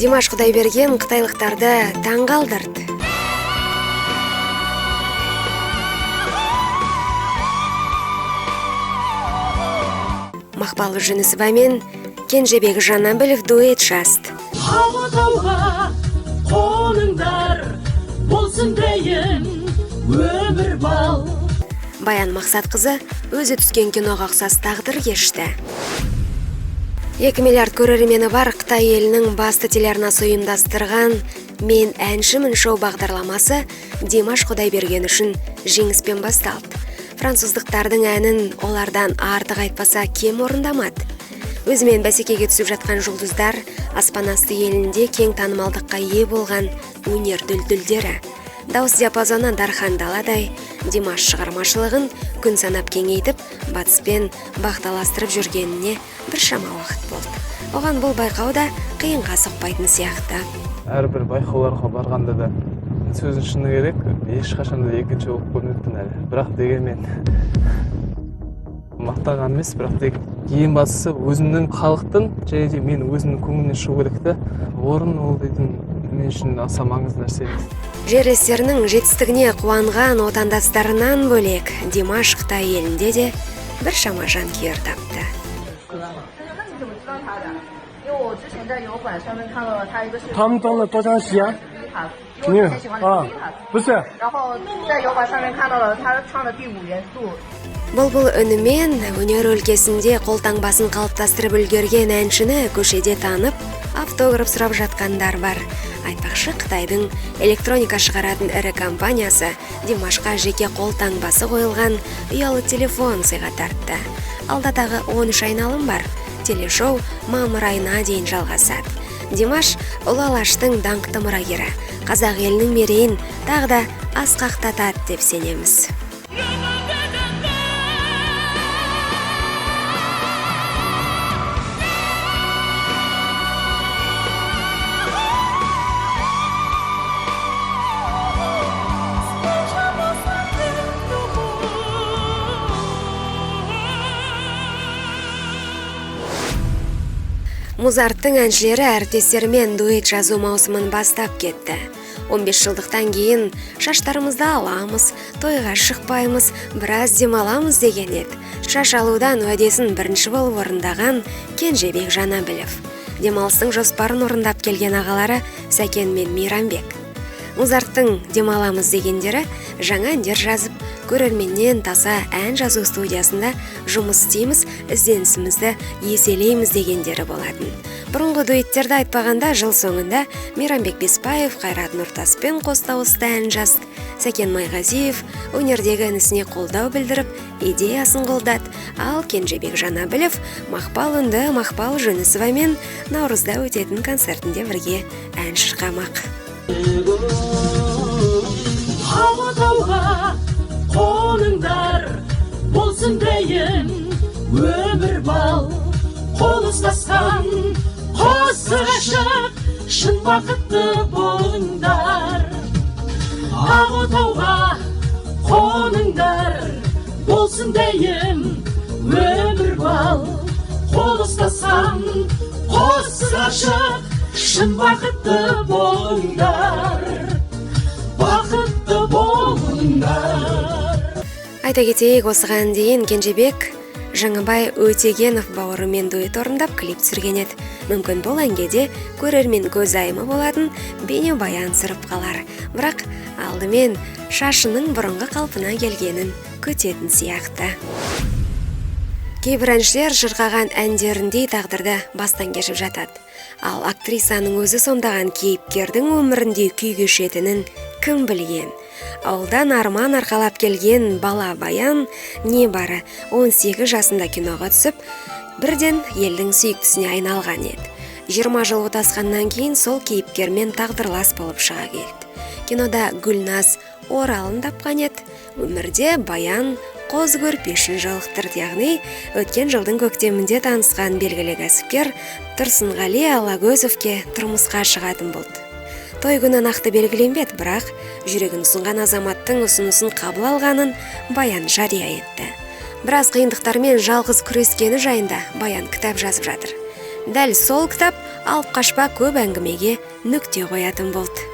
Димаш Құдайберген қытайлықтарды таң қалдырды. Мақпал Жүнісова мен Кенжебек Жанабілов дуэт жазды. Тауға қоныңдар, болсын дейін өмір бал. Баян Мақсатқызы өзі түскен киноға ұқсас тағдыр кешті. 2 миллиард көрермені бар Қытай елінің басты телеарнасы ұйымдастырған «Мен әншімін» шоу бағдарламасы Димаш Құдайберген үшін жеңіспен басталды. Француздықтардың әнін олардан артық айтпаса кем орындамады. Өзімен бәсекеге түсіп жатқан жұлдыздар аспан асты елінде кең танымалдыққа ие болған өнер дүлдүлдері. Дауыс диапазоны дархан даладай, Димаш шығармашылығын күн санап кеңейтіп, батыспен бақталастырып жүргеніне біршама уақыт болды. Оған бұл байқау да қиынға соқпайтын сияқты. Әрбір байқауларға барғанда да сөзін шыны керек, ешқашан да екінші болып көрмеппін әлі. Бірақ дегенмен мақтаған емес, бірақ ең бастысы өзімнің халықтың және де мен өзімнің көңілімнен шығу керекті. Орын ол дейтін мен үшін аса маңызды нәрсе емес. Жерлестерінің жетістігіне қуанған отандастарынан бөлек Димаш Қытай елінде де біршама жанкүйер тапты. 他们装了多张席啊？不是。然后在油管上面看到了他唱的第5元素。 Бұл үнімен өнер өлкесінде қолтаңбасын қалыптастырып үлгерген әншіні көшеде танып, автограф сұрап жатқандар бар. Айтпақшы, Қытайдың электроника шығаратын ірі компаниясы Димашқа жеке қолтаңбасы қойылған ұялы телефон сыйға тартты. Алда тағы 13 айналым бар. Телешоу мамыр айына дейін жалғасады. Димаш ұлы Алаштың даңқты мұрагері, қазақ елінің мерейін тағы да асқақтатады деп сенеміз. Музарттың әншілері әріптестерімен дуэт жазу маусымын бастап кетті. 15 жылдықтан кейін шаштарымызды аламыз, тойға шықпаймыз, біраз демаламыз деген еді. Шаш алудан уәдесін бірінші болып орындаған Кенжебек Жанабілов. Демалыстың жоспарын орындап келген ағалары Сәкен мен Мейрамбек. Музарттың демаламыз дегендері жаңа әндер жазып, көрерменнен таса ән жазу студиясында жұмыс істейміз, ізденісімізді еселейміз дегендері болатын. Бұрынғы дуэттерді айтпағанда жыл соңында Мейрамбек Беспаев Қайрат Нұртаспен қос дауысты ән жазды. Сәкен Майғазиев өнердегі інісіне қолдау білдіріп, идеясын қолдады. Ал Кенжебек Жанабілов Мақпал үнді Мақпал Жүнісова мен наурызда өтетін концертінде бірге ән шырқамақ. Тауға қоныңдар, болсын дейін өмір бал. Қол ұстасқан қос ғашық, шын бақытты болыңдар. Тауға қоныңдар, болсын дейін өмір бал. Қол ұстасқан қос ғашық, шын бақытты болыңдар. Бақытты болыңдар. Айта кетейік, осыған дейін Кенжебек Жаңабай Өтегенов бауырымен дуэт орындап клип түсірген еді. Мүмкін бұл әнге де көрермен көзайымы болатын бейнебаян түсіріп қалар. Бірақ алдымен шашының бұрынғы қалпына келгенін күтетін сияқты. Кейбір әншілер шырқаған әндеріндей тағдырды бастан кешіп жатады. Ал актрисаның өзі сомдаған кейіпкердің өмірінде күй кешетінін кім білген? Ауылдан арман арқалап келген бала Баян небары 18 жасында киноға түсіп, бірден елдің сүйіктісіне айналған еді. 20 жыл отасқаннан кейін сол кейіпкермен тағдырлас болып шыға келді. Кинода Гүлназ оралын тапқан еді. Өмірде Баян қоз көрпешін жолықтырды, яғни өткен жылдың көктемінде танысқан белгілі кәсіпкер Тұрсынғали Алагөзовке тұрмысқа шығатын болды. Той күні нақты белгіленбеді, бірақ жүрегін ұсынған азаматтың ұсынысын қабыл алғанын Баян жария етті. Біраз қиындықтармен жалғыз күрескені жайында Баян кітап жазып жатыр. Дәл сол кітап алып қашпа көп әңгімеге нүкте қоятын болды.